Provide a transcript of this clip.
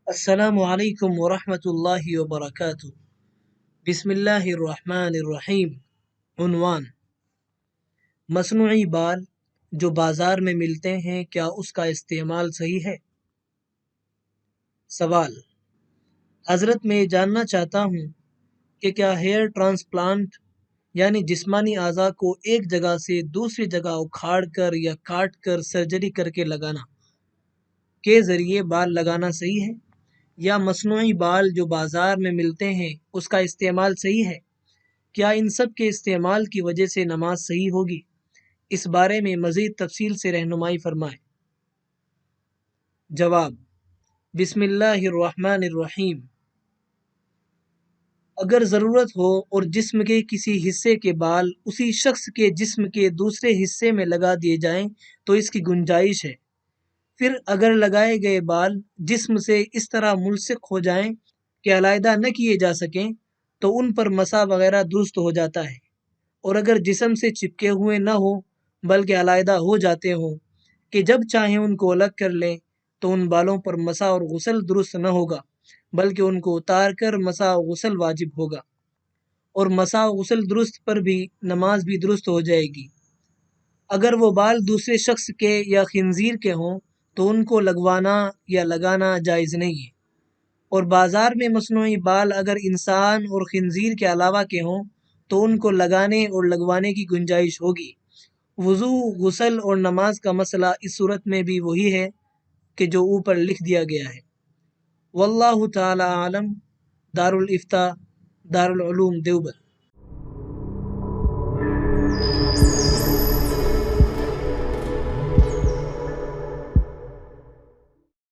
السلام علیکم ورحمۃ اللہ وبرکاتہ۔ بسم اللہ الرحمن الرحیم۔ عنوان: مصنوعی بال جو بازار میں ملتے ہیں، کیا اس کا استعمال صحیح ہے؟ سوال: حضرت، میں جاننا چاہتا ہوں کہ کیا ہیئر ٹرانسپلانٹ یعنی جسمانی اعضاء کو ایک جگہ سے دوسری جگہ اکھاڑ کر یا کاٹ کر سرجری کر کے لگانا کے ذریعے بال لگانا صحیح ہے، یا مصنوعی بال جو بازار میں ملتے ہیں اس کا استعمال صحیح ہے؟ کیا ان سب کے استعمال کی وجہ سے نماز صحیح ہوگی؟ اس بارے میں مزید تفصیل سے رہنمائی فرمائیں۔ جواب: بسم اللہ الرحمن الرحیم۔ اگر ضرورت ہو اور جسم کے کسی حصے کے بال اسی شخص کے جسم کے دوسرے حصے میں لگا دیے جائیں تو اس کی گنجائش ہے۔ پھر اگر لگائے گئے بال جسم سے اس طرح ملصق ہو جائیں کہ علیحدہ نہ کیے جا سکیں تو ان پر مسا وغیرہ درست ہو جاتا ہے، اور اگر جسم سے چپکے ہوئے نہ ہوں بلکہ علیحدہ ہو جاتے ہوں کہ جب چاہیں ان کو الگ کر لیں تو ان بالوں پر مسا اور غسل درست نہ ہوگا، بلکہ ان کو اتار کر مسا و غسل واجب ہوگا، اور مسا و غسل درست پر بھی نماز بھی درست ہو جائے گی۔ اگر وہ بال دوسرے شخص کے یا خنزیر کے ہوں تو ان کو لگوانا یا لگانا جائز نہیں ہے، اور بازار میں مصنوعی بال اگر انسان اور خنزیر کے علاوہ کے ہوں تو ان کو لگانے اور لگوانے کی گنجائش ہوگی۔ وضو، غسل اور نماز کا مسئلہ اس صورت میں بھی وہی ہے کہ جو اوپر لکھ دیا گیا ہے۔ واللہ تعالی عالم۔ دارالفتاء، دارالعلوم دیوبند۔